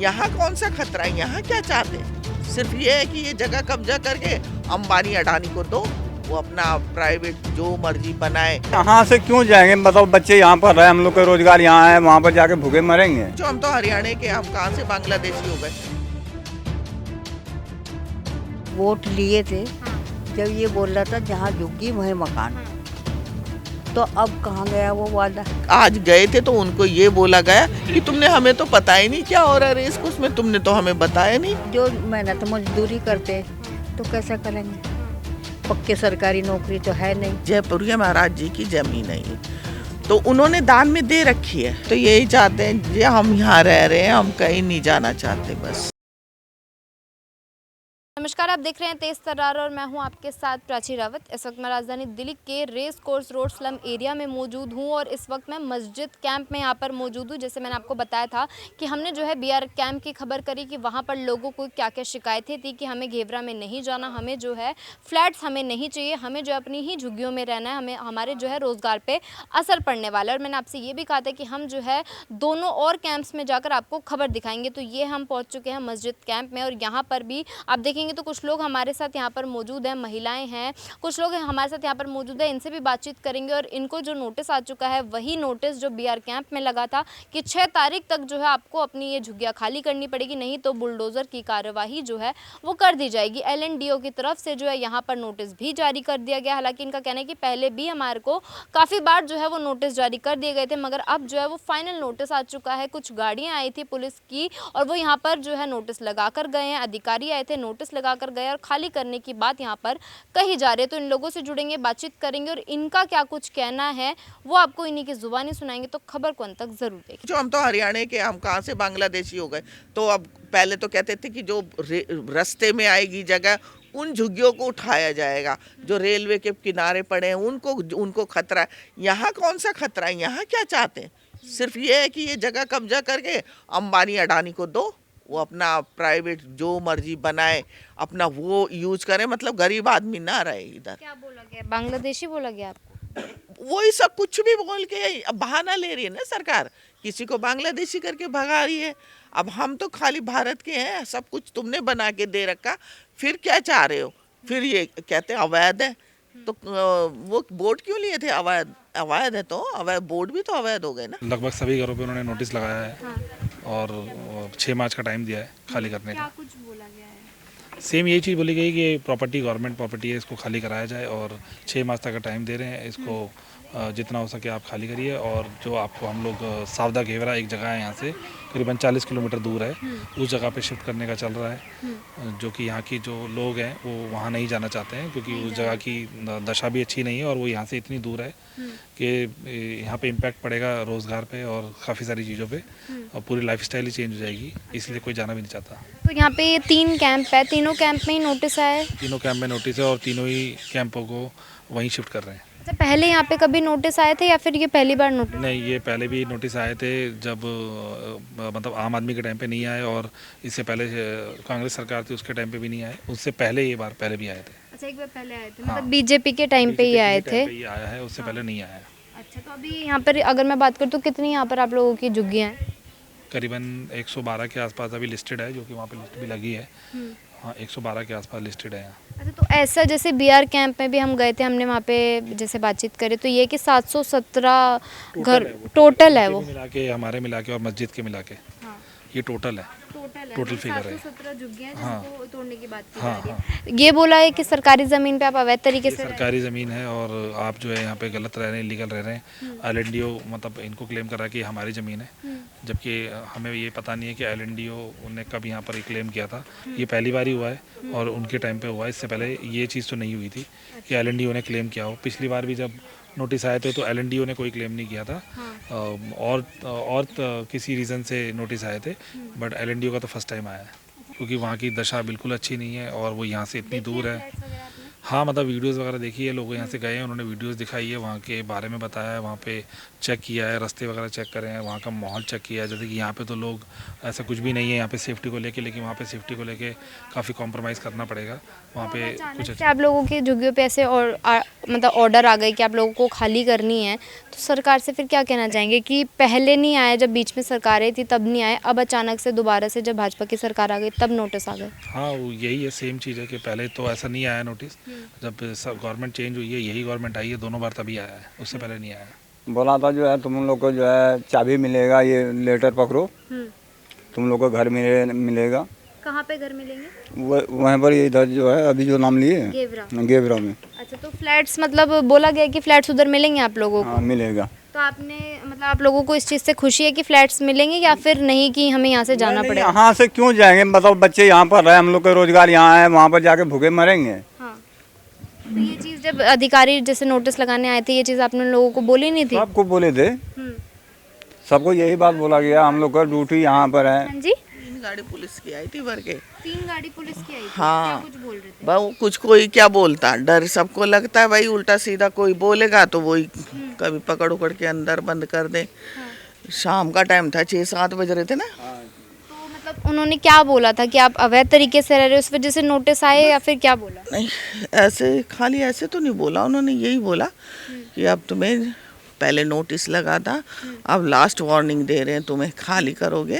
यहाँ कौन सा खतरा है, यहाँ क्या चाहते हैं? सिर्फ ये है कि ये जगह कब्जा करके अंबानी अडानी को दो, वो अपना प्राइवेट जो मर्जी बनाए। यहाँ से क्यों जाएंगे, बताओ, बच्चे यहाँ पर रहे, हम लोग का रोजगार यहाँ है, वहाँ पर जाके भूखे मरेंगे। जो हम तो हरियाणा के, हम कहाँ से बांग्लादेशी हो गए। वोट लिए थे जब ये बोल रहा था जहाँ झुग्गी वहीं मकान, तो अब कहाँ गया वो वादा? आज गए थे तो उनको ये बोला गया कि तुमने, हमें तो पता ही नहीं क्या हो रहा है रेस कोर्स में, तुमने तो हमें बताया नहीं। जो मेहनत मजदूरी करते तो कैसे करेंगे? पक्के सरकारी नौकरी तो है नहीं। जयपुरिया महाराज जी की जमीन है ये, तो उन्होंने दान में दे रखी है, तो यही चाहते हैं जी हम यहाँ रह रहे हैं, हम कहीं नहीं जाना चाहते बस। नमस्कार, आप देख रहे हैं तेज तर्रार और मैं हूं आपके साथ प्राची रावत। इस वक्त मैं राजधानी दिल्ली के race course road slum area में मौजूद हूं और इस वक्त मैं मस्जिद कैंप में यहां पर मौजूद हूं। जैसे मैंने आपको बताया था कि हमने जो है बीआर कैंप की खबर करी कि वहां पर लोगों को क्या क्या शिकायतें थी कि हमें घेवरा में नहीं जाना, हमें जो है फ्लैट्स हमें नहीं चाहिए, हमें जो अपनी ही झुग्गियों में रहना है, हमें हमारे जो है रोज़गार पर असर पड़ने वाला है। और मैंने आपसे ये भी कहा था कि हम जो है दोनों और कैंप्स में जाकर आपको खबर दिखाएंगे। तो ये हम पहुँच चुके हैं मस्जिद कैंप में और यहाँ पर भी आप देखेंगे तो कुछ लोग हमारे साथ यहाँ पर मौजूद हैं, महिलाएं हैं, कुछ लोग हमारे साथ यहाँ पर मौजूद हैं, इनसे भी बातचीत करेंगे। और इनको जो नोटिस आ चुका है वही नोटिस जो बीआर कैंप में लगा था कि 6 तारीख तक जो है आपको अपनी ये झुग्गियाँ खाली करनी पड़ेगी, नहीं तो बुलडोज़र की कार्यवाही जो है वो कर दी जाएगी। LNDO की तरफ से जो है यहाँ पर नोटिस भी जारी कर दिया गया। हालांकि इनका कहना है कि पहले भी हमारे को काफ़ी बार जो है वो नोटिस जारी कर दिए गए थे, मगर अब जो है वो फाइनल नोटिस आ चुका है। कुछ गाड़ियाँ आई थी पुलिस की और वो यहाँ पर जो है नोटिस लगा कर गए हैं, अधिकारी आए थे, नोटिस लगा कर गए और खाली करने की बात यहाँ पर कही जा रही है। तो इन लोगों से जुड़ेंगे, बातचीत करेंगे और इनका क्या कुछ कहना है वो आपको इन्हीं की जुबानी सुनाएंगे। तो खबर को अंत तक जरूर देखें। जो हम तो हरियाणा के, हम कहाँ से बांग्लादेशी हो गए। तो अब पहले तो कहते थे कि जो रास्ते में आएगी जगह उन झुग्गियों को उठाया जाएगा, जो रेलवे के किनारे पड़े हैं उनको खतरा है। यहाँ कौन सा खतरा है, यहाँ क्या चाहते हैं? सिर्फ ये है कि ये जगह कब्जा करके अंबानी अडानी को दो, वो अपना प्राइवेट जो मर्जी बनाए, अपना वो यूज करे, मतलब गरीब आदमी ना रहे इधर। क्या बोला गया? बांग्लादेशी बोला गया आपको? वही सब कुछ भी बोल के अब बहाना ले रही है ना सरकार, किसी को बांग्लादेशी करके भगा रही है। अब हम तो खाली भारत के हैं, सब कुछ तुमने बना के दे रखा, फिर क्या चाह रहे हो? फिर ये कहते हैं अवैध है, तो वो बोर्ड क्यों लिए थे? अवैध है तो अवैध, बोर्ड भी तो अवैध हो गए ना। लगभग सभी घरों पे उन्होंने नोटिस लगाया है। हाँ। और 6 मार्च का टाइम दिया है खाली करने क्या का। कुछ बोला गया है? सेम यही चीज़ बोली गई कि प्रॉपर्टी गवर्नमेंट प्रॉपर्टी है, इसको खाली कराया जाए और 6 मार्च तक का टाइम दे रहे हैं। इसको जितना हो सके आप खाली करिए। और जो आपको हम लोग सावदा घेवरा एक जगह है यहाँ से करीबन 40 किलोमीटर दूर है, उस जगह पे शिफ्ट करने का चल रहा है। जो कि यहाँ की जो लोग हैं वो वहाँ नहीं जाना चाहते हैं क्योंकि उस जगह की दशा भी अच्छी नहीं है और वो यहाँ से इतनी दूर है कि यहाँ पे इम्पैक्ट पड़ेगा रोज़गार पे और काफ़ी सारी चीज़ों पे और पूरी लाइफस्टाइल ही चेंज हो जाएगी, इसलिए कोई जाना भी नहीं चाहता। तो यहाँ पे 3 कैंप है, तीनों कैंप में ही नोटिस आया है? तीनों कैंप में नोटिस है और तीनों ही कैंपों को वहीं शिफ्ट कर रहे हैं। अच्छा, पहले यहाँ पे कभी नोटिस आए थे या फिर ये पहली बार नोटिस? नहीं, ये पहले भी नोटिस आए थे जब मतलब आम आदमी के टाइम पे नहीं आए और इससे पहले कांग्रेस सरकार थी उसके टाइम पे भी नहीं आए, उससे पहले ये बार पहले भी आए थे। अच्छा, एक बार पहले आए थे, हाँ। मतलब बीजेपी के टाइम पे ही आए थे? ये आया है, उससे पहले नहीं आया है। अच्छा, तो अभी यहाँ पर अगर मैं बात करूँ तो कितनी यहाँ पर आप लोगों की झुग्गियाँ हैं? करीबन 112 के आसपास अभी लिस्टेड है, जो कि वहाँ पे लिस्ट भी लगी है। हाँ, 112 के आसपास लिस्टेड है यहाँ। अच्छा, तो ऐसा जैसे बीआर कैंप में भी हम गए थे, हमने वहाँ पे जैसे बातचीत करी तो ये कि 717 घर टोटल है वो? मिला के, हमारे मिला के और मस्जिद के मिला के ये टोटल है। टोटल फिगर है। 717 झुग्गियाँ हाँ। जिनको तोड़ने की बात की हाँ, जा रही है। ये बोला है कि सरकारी ज़मीन पे आप अवैध तरीके ये से सरकारी ज़मीन है और आप जो है यहाँ पे गलत रह रहे हैं, इलीगल रह रहे हैं। LNDO मतलब इनको क्लेम कर रहा है कि हमारी ज़मीन है, जबकि हमें ये पता नहीं है कि LNDO ने कब यहाँ पर क्लेम किया था। ये पहली बार ही हुआ है और उनके टाइम पे हुआ है, इससे पहले ये चीज़ तो नहीं हुई थी कि LNDO ने क्लेम किया हो। पिछली बार भी जब नोटिस आए थे तो LNDO ने कोई क्लेम नहीं किया था। और किसी रीज़न से नोटिस आए थे, बट LNDO का तो फर्स्ट टाइम आया है क्योंकि वहाँ की दशा बिल्कुल अच्छी नहीं है और वो यहाँ से इतनी दूर है। हाँ मतलब वीडियोस वगैरह देखी है, लोग यहाँ से गए हैं, उन्होंने वीडियोस दिखाई है, वहाँ के बारे में बताया है, वहाँ पे चेक किया है, रास्ते वगैरह चेक करे हैं, वहाँ का माहौल चेक किया है। जैसे कि यहाँ पे तो लोग ऐसा कुछ भी नहीं है यहाँ पे सेफ्टी को लेके, लेकिन वहाँ पे सेफ्टी को लेके काफ़ी कॉम्प्रोमाइज़ करना पड़ेगा वहाँ पे कुछ अचानक से आप लोगों के झुग्गियों पे ऐसे और मतलब ऑर्डर आ गए कि आप लोगों को खाली करनी है, तो सरकार से फिर क्या कहना चाहेंगे कि पहले नहीं आए, जब बीच में सरकारें थी तब नहीं आए, अब अचानक से दोबारा से जब भाजपा की सरकार आ गई तब नोटिस आ गए? हाँ वो यही है, सेम चीज़ है कि पहले तो ऐसा नहीं आया नोटिस, जब गवर्नमेंट चेंज हुई है, यही गवर्नमेंट आई है, दोनों बार तभी आया है, उससे पहले नहीं आया। बोला था जो है तुम लोग को जो है चाबी मिलेगा, ये लेटर पकड़ो, तुम लोग को घर मिलेगा। कहाँ पे घर मिलेंगे? वहाँ पर इधर जो है अभी जो नाम लिए गेवरा में। अच्छा, तो फ्लैट्स मतलब बोला गया कि फ्लैट्स उधर मिलेंगे आप लोगों को? हाँ मिलेगा। तो आपने मतलब आप लोगों को इस चीज़ से खुशी है कि फ्लैट्स मिलेंगे या फिर नहीं कि हमें यहाँ से जाना पड़ेगा? यहाँ से क्यों जाएंगे, मतलब बच्चे यहाँ पर रहे, हम लोग का रोजगार यहाँ है, वहाँ पर जाके भूखे मरेंगे। हाँ, तो ये चीज़ जब अधिकारी जैसे नोटिस लगाने आए थे, ये चीज़ आपने लोगों को बोली नहीं थी? सबको बोले थे, सबको यही बात बोला गया, हम लोग का ड्यूटी यहाँ पर है। हाँ जी, 3 गाड़ी पुलिस की आई थी भर के। 3 गाड़ी पुलिस की आई थी। हाँ। क्या कुछ बोल रहे थे? बहु कुछ कोई क्या बोलता, डर सबको लगता है भाई, उल्टा सीधा कोई बोलेगा तो वही कभी पकड़ उकड़ के अंदर बंद कर दे। शाम का टाइम था, 6-7 बज रहे थे ना। तो मतलब उन्होंने क्या बोला था कि आप अवैध तरीके से रह रहे हो, उस वजह से नोटिस आए या फिर क्या बोला? नहीं, ऐसे खाली ऐसे तो नहीं बोला उन्होंने, यही बोला कि अब तुम्हें पहले नोटिस लगा था, अब लास्ट वार्निंग दे रहे हैं, तुम्हें खाली करोगे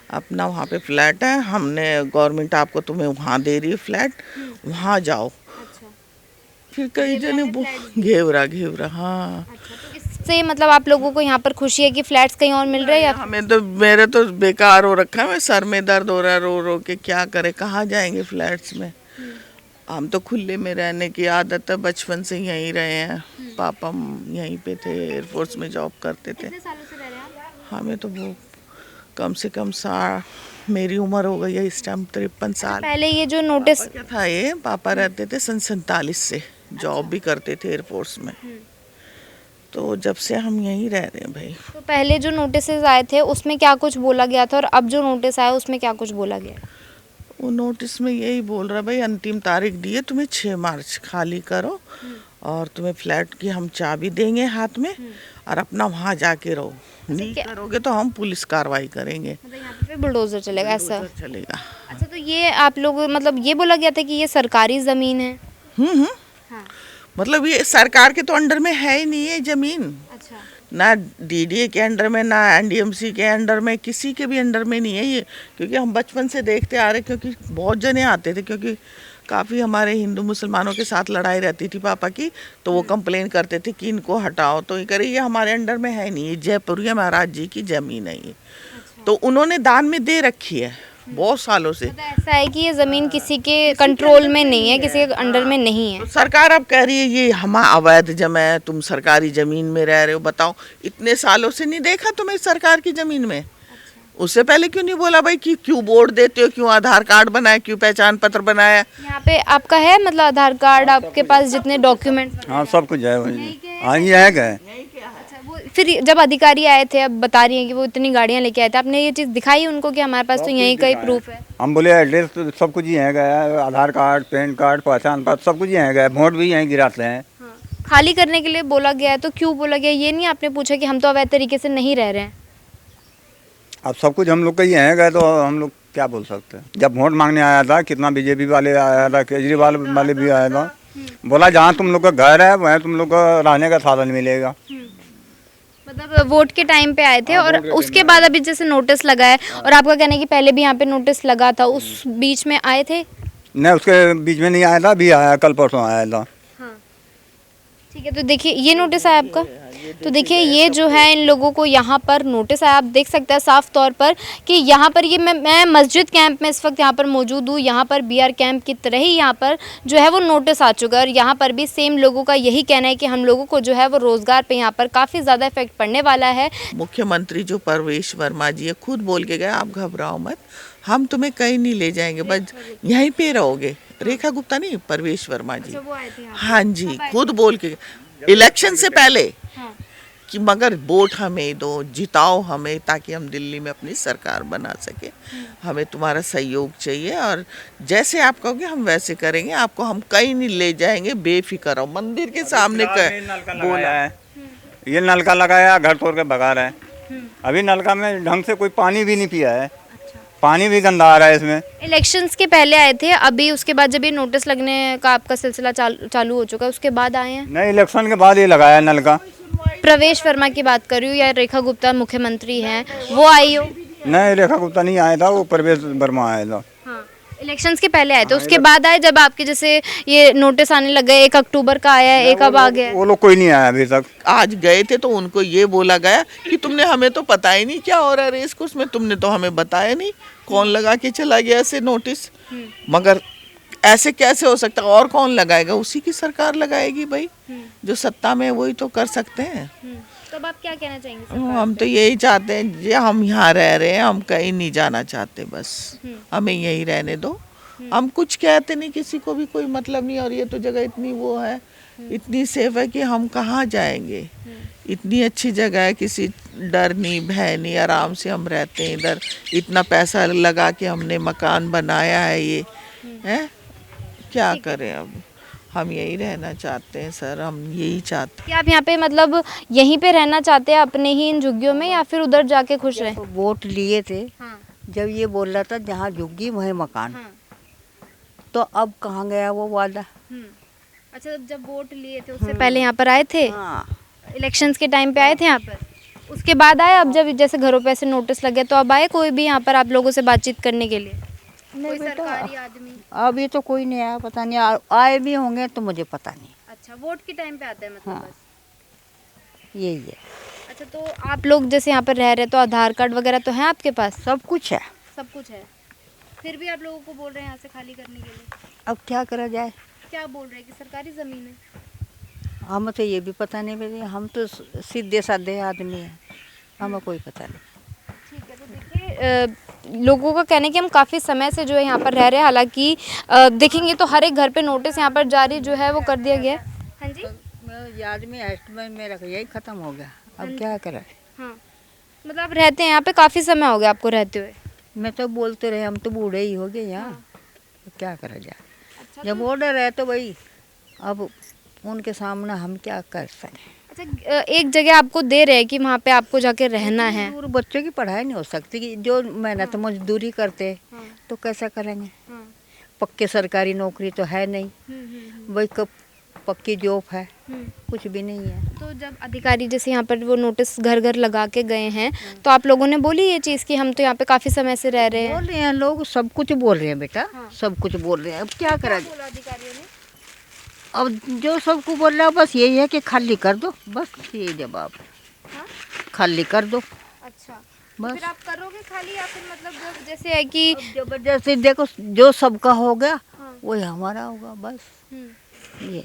अपना, वहाँ पे फ्लैट है, हमने गवर्नमेंट आपको तुम्हें वहाँ दे रही है फ्लैट, वहाँ जाओ। अच्छा, फिर कई जने घेवरा हाँ। अच्छा, तो इससे मतलब आप लोगों को यहाँ पर खुशी है कि फ्लैट्स कहीं और मिल रहे हैं या हमें तो, मेरे तो बेकार हो रखा है, मैं सर में दर्द हो रहा है रो रो के, क्या करे, कहाँ जाएंगे फ्लैट्स में। हम तो खुले में रहने की आदत है, बचपन से यहीं रहे हैं, पापा यहीं पे थे, एयरफोर्स में जॉब करते थे। कितने सालों से रह रहे हैं आप? हमें तो वो कम से कम मेरी उम्र हो गई है इस टाइम 53 साल। पहले ये जो नोटिस क्या था, ये पापा रहते थे सन 47 से, जॉब भी करते थे एयरफोर्स में, तो जब से हम यहीं रह रहे हैं भाई। तो पहले जो नोटिस आए थे उसमें क्या कुछ बोला गया था और अब जो नोटिस आया उसमें क्या कुछ बोला गया? वो नोटिस में यही बोल रहा भाई, अंतिम तारीख दी है तुम्हें, 6 मार्च खाली करो और तुम्हें फ्लैट की हम चाबी देंगे हाथ में और अपना वहाँ जाके रहो, नहीं करोगे तो हम पुलिस कार्रवाई करेंगे, मतलब यहाँ पे बुलडोजर चलेगा ऐसा? चलेगा। अच्छा, तो ये आप लोग मतलब ये बोला गया था कि ये सरकारी ज़मीन है? हाँ। मतलब ये सरकार के तो अंडर में है ही नहीं है जमीन, अच्छा, ना डीडीए के अंडर में, ना एनडीएमसी के अंडर में, किसी के भी अंडर में नहीं है ये, क्योंकि हम बचपन से देखते आ रहे, क्योंकि बहुत जने आते थे, क्योंकि काफ़ी हमारे हिंदू मुसलमानों के साथ लड़ाई रहती थी पापा की, तो वो कंप्लेन करते थे कि इनको हटाओ, तो ये करे, ये हमारे अंडर में है नहीं, ये जयपुरिया महाराज जी की ज़मीन है ये। तो उन्होंने दान में दे रखी है बहुत सालों से। मतलब ऐसा है कि ये ज़मीन किसी के कंट्रोल में नहीं है, किसी के अंडर में नहीं है। तो सरकार अब कह रही है ये हमारा अवैध जमा है, तुम सरकारी ज़मीन में रह रहे हो, बताओ इतने सालों से नहीं देखा तुम्हें सरकार की ज़मीन में? उससे पहले क्यों नहीं बोला भाई कि क्यों बोर्ड देते हो, क्यों आधार कार्ड बनाया, क्यों पहचान पत्र बनाया? यहाँ पे आपका है मतलब आधार कार्ड, आपके पास जितने डॉक्यूमेंट्स? हाँ सब कुछ है वही। हाँ ये है क्या? अच्छा, वो फिर जब अधिकारी आए थे, अब बता रही हैं कि वो इतनी गाड़ियाँ लेके आए थे, आपने ये चीज़ दिखाई उनको कि हमारे पास तो यहीं का ही प्रूफ है? हम बोले एड्रेस तो सब कुछ ही है गया, आधार कार्ड, पैन कार्ड, पहचान पत्र सब कुछ ही है गया, वोट भी यहीं गिराते हैं। खाली करने के लिए बोला गया है, तो क्यों बोला गया ये नहीं आपने पूछा कि हम तो अवैध तरीके से नहीं रह रहे हैं? अब सब कुछ हम लोग का ही है गया, तो हम लोग क्या बोल सकते हैं। जब वोट मांगने आया था, कितना बीजेपी वाले आया था, केजरीवाल वाले भी आया था, बोला जहाँ तुम लोग का घर है वहाँ तुम लोग को रहने का साधन मिलेगा। मतलब वोट के टाइम पे आए थे और उसके बाद अभी जैसे नोटिस लगा है, और आपका कहना है कि पहले भी यहाँ पे नोटिस लगा था, उस बीच में आए थे? नहीं उसके बीच में नहीं आया था, अभी आया, कल परसों आया था। ठीक है, तो देखिए ये नोटिस आया आपका, तो देखिए ये जो है इन लोगों को यहाँ पर नोटिस आया, आप देख सकते हैं साफ तौर पर कि यहाँ पर ये मैं मस्जिद कैंप में इस वक्त यहाँ पर मौजूद हूँ। यहाँ पर बीआर कैंप की तरह ही यहाँ पर जो है वो नोटिस आ चुका है और यहाँ पर भी सेम लोगों का यही कहना है कि हम लोगों को जो है वो रोज़गार पे यहाँ पर काफ़ी ज़्यादा इफेक्ट पड़ने वाला है। मुख्यमंत्री जो परवेश वर्मा जी है खुद बोल के गए, आप घबराओ मत, हम तुम्हें कहीं नहीं ले जाएंगे, बस यहीं पे रहोगे। रेखा गुप्ता नहीं, परवेश वर्मा जी। हाँ जी, खुद बोल के, इलेक्शन से पहले कि मगर वोट हमें दो, जिताओ हमें, ताकि हम दिल्ली में अपनी सरकार बना सके। हमें तुम्हारा सहयोग चाहिए और जैसे आप कहोगे हम वैसे करेंगे। आपको हम कहीं नहीं ले जाएंगे, बेफिक्र हो। मंदिर के सामने बोला है, ये नलका लगाया, घर तोड़ के भगा रहा है। अभी नलका में ढंग से कोई पानी भी नहीं पिया है, पानी भी गंदा आ रहा है इसमें। इलेक्शंस के पहले आए थे, अभी उसके बाद जब ये नोटिस लगने का आपका सिलसिला चालू हो चुका है उसके बाद आए हैं? नहीं, इलेक्शन के बाद ये लगाया नलका। प्रवेश वर्मा की बात कर रही हूँ या रेखा गुप्ता मुख्यमंत्री हैं, वो आई हो? नहीं, रेखा गुप्ता नहीं आया था, वो प्रवेश वर्मा आया था। हाँ, इलेक्शंस के पहले आए थे, उसके बाद आए जब आपके जैसे ये नोटिस आने लग गए। 1 अक्टूबर का आया है, एक अब आ गया है। वो लोग कोई नहीं आया अभी तक। आज गए थे तो उनको ये बोला गया कि तुमने हमें तो पता ही नहीं क्या हो रहा है रेस कोर्स में, तुमने तो हमें बताया नहीं, कौन लगा के चला गया ऐसे नोटिस। मगर ऐसे कैसे हो सकता है? और कौन लगाएगा? उसी की सरकार लगाएगी भाई, जो सत्ता में है वही तो कर सकते हैं। तो अब आप क्या कहना चाहेंगे? हम तो यही चाहते हैं जे हम यहाँ रह रहे हैं, हम कहीं नहीं जाना चाहते, बस हमें यही रहने दो। हम कुछ कहते नहीं, किसी को भी कोई मतलब नहीं। और ये तो जगह इतनी वो है, इतनी सेफ है कि हम कहाँ जाएंगे। इतनी अच्छी जगह है, किसी डर नहीं, भय नहीं, आराम से हम रहते हैं इधर। इतना पैसा लगा के हमने मकान बनाया है, ये है क्या करें अब। हम यही रहना चाहते हैं सर, हम यही चाहते हैं। क्या आप यहाँ पे मतलब यहीं पे रहना चाहते हैं अपने ही इन झुग्गियों में, या फिर उधर जाके खुश रहे? तो वोट लिए थे, हाँ, जब ये बोल रहा था जहाँ झुग्गी वहीं मकान, हाँ, तो अब कहाँ गया वो वादा? अच्छा, जब वोट लिए थे उससे पहले यहाँ पर आए थे? हाँ, इलेक्शंस के टाइम पे आए थे यहाँ पर, उसके बाद आए? अब जब जैसे घरों पे ऐसे नोटिस लगे तो अब आए कोई भी यहाँ पर आप लोगों से बातचीत करने के लिए? कोई सरकारी आदमी? अभी तो कोई नहीं आया, पता नहीं आए भी होंगे तो मुझे पता नहीं। अच्छा, वोट के टाइम पे आते हैं मतलब? हाँ। बस यही है, अच्छा, तो आप लोग जैसे यहाँ पर रह रहे तो आधार कार्ड वगैरह तो है आपके पास? सब कुछ है। सब कुछ है, फिर भी आप लोगों को बोल रहे हैं यहाँ से खाली करने के लिए? अब क्या करा जाए? क्या बोल रहे हैं कि सरकारी ज़मीन है? हमें तो ये भी पता नहीं भैया, हम तो सीधे साधे आदमी हैं, हमें कोई पता नहीं। ठीक है, तो देखिए लोगों का कहना है कि हम काफ़ी समय से जो है यहाँ पर रह रहे हैं। हालांकि देखेंगे तो हर एक घर पे नोटिस यहाँ पर जारी जो है वो कर दिया गया है। हाँ जी, याद में एस्टिमेट में रख, यही खत्म हो गया, अब क्या करें। हाँ, मतलब आप रहते हैं यहाँ पे, काफ़ी समय हो गया आपको रहते हुए? मैं तो बोलते रहे, हम तो बूढ़े ही हो गए यहाँ, तो क्या करा जाए। अच्छा, जब ऑर्डर है तो भाई अब उनके सामने हम क्या कर सकें। अच्छा, एक जगह आपको दे रहे हैं कि वहाँ पे आपको जाके रहना है? दूर बच्चों की पढ़ाई नहीं हो सकती, कि जो मेहनत मजदूरी करते तो कैसा करेंगे। पक्के सरकारी नौकरी तो है नहीं, भाई कब पक्की जॉब है, कुछ भी नहीं है। तो जब अधिकारी जैसे यहाँ पर वो नोटिस घर घर लगा के गए हैं तो आप लोगों ने बोली ये चीज़ कि हम तो यहाँ पे काफ़ी समय से रह रहे हैं? बोल रहे हैं लोग, सब कुछ बोल रहे हैं बेटा, सब कुछ बोल रहे हैं, अब क्या करा जाए। बोला अधिकारियों ने? अब जो सबको बोल रहा है बस यही है कि खाली कर दो, बस ये जवाब है। हाँ? खाली कर दो अच्छा, बस। फिर आप करोगे खाली, या फिर मतलब जैसे है कि जबरदस्ती देखो, जो सबका हो गया वही हमारा होगा, बस ये।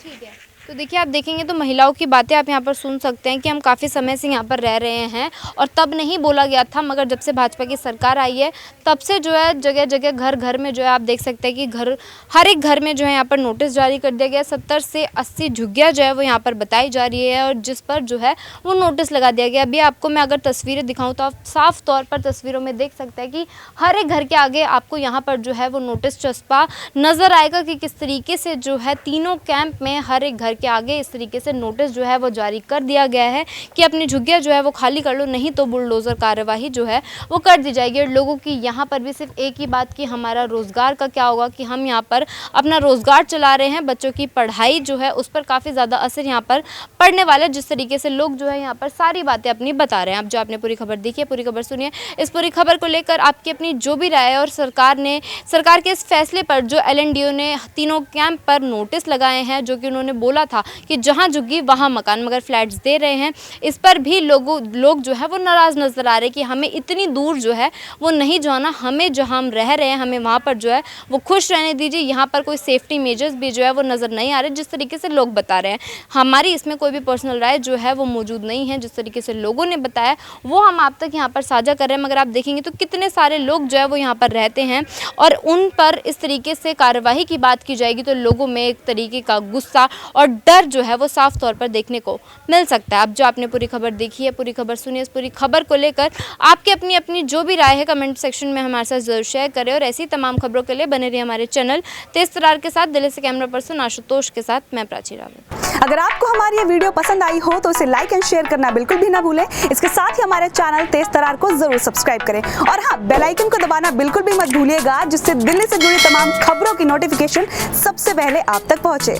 ठीक है, तो देखिए आप देखेंगे तो महिलाओं की बातें आप यहाँ पर सुन सकते हैं कि हम काफ़ी समय से यहाँ पर रह रहे हैं और तब नहीं बोला गया था, मगर जब से भाजपा की सरकार आई है तब से जो है जगह जगह घर घर में जो है आप देख सकते हैं कि हर एक घर में जो है यहाँ पर नोटिस जारी कर दिया गया। 70 से 80 झुग्गियाँ जो है वो यहाँ पर बताई जा रही है और जिस पर जो है वो नोटिस लगा दिया गया। अभी आपको मैं अगर तस्वीरें दिखाऊँ तो आप साफ तौर पर तस्वीरों में देख सकते हैं कि हर एक घर के आगे आपको यहाँ पर जो है वो नोटिस चस्पा नज़र आएगा कि किस तरीके से जो है तीनों कैंप में हर एक घर के आगे इस तरीके से नोटिस जो है वो जारी कर दिया गया है कि अपनी झुग्गियाँ जो है वो खाली कर लो, नहीं तो बुलडोज़र कार्यवाही जो है वो कर दी जाएगी। और लोगों की यहाँ पर भी सिर्फ एक ही बात कि हमारा रोज़गार का क्या होगा, कि हम यहाँ पर अपना रोज़गार चला रहे हैं, बच्चों की पढ़ाई जो है उस पर काफ़ी ज़्यादा असर यहाँ पर पड़ने वाला है। जिस तरीके से लोग जो है यहाँ पर सारी बातें अपनी बता रहे हैं। अब जो आपने पूरी खबर देखी है, पूरी खबर सुनिए। इस पूरी खबर को लेकर आपकी अपनी जो भी राय है और सरकार के इस फैसले पर जो LNDO ने तीनों कैंप पर नोटिस लगाए हैं, जो कि उन्होंने बोला था कि जहां झुग्गी वहां मकान, मगर फ्लैट्स दे रहे हैं, इस पर भी लोग जो है वो नाराज़ नज़र आ रहे हैं कि हमें इतनी दूर जो है वो नहीं जाना, हमें जहां हम रह रहे हैं हमें वहां पर जो है वो खुश रहने दीजिए। यहाँ पर कोई सेफ्टी मेजर्स भी जो है वो नज़र नहीं आ रहे जिस तरीके से लोग बता रहे हैं। हमारी इसमें कोई भी पर्सनल राय जो है वो मौजूद नहीं है, जिस तरीके से लोगों ने बताया वो हम आप तक यहाँ पर साझा कर रहे हैं। मगर आप देखेंगे तो कितने सारे लोग जो है वो यहाँ पर रहते हैं और उन पर इस तरीके से कार्यवाही की बात की जाएगी तो लोगों में एक तरीके का गुस्सा और डर जो है वो साफ तौर पर देखने को मिल सकता है। अब जो आपने पूरी खबर देखी है, पूरी खबर सुनी है, इस पूरी खबर को लेकर आपकी अपनी अपनी जो भी राय है कमेंट सेक्शन में हमारे साथ जरूर शेयर करें और ऐसी तमाम खबरों के लिए बने रहिए हमारे चैनल तेज तरार के साथ। दिल्ली से कैमरा पर्सन आशुतोष के साथ मैं प्राची रावत। अगर आपको हमारी ये वीडियो पसंद आई हो तो इसे लाइक एंड शेयर करना बिल्कुल भी ना भूलें। इसके साथ ही हमारे चैनल तेज तरार को जरूर सब्सक्राइब करें और हाँ, बेल आइकन को दबाना बिल्कुल भी मत भूलिएगा, जिससे दिल्ली से जुड़ी तमाम खबरों की नोटिफिकेशन सबसे पहले आप तक पहुंचे।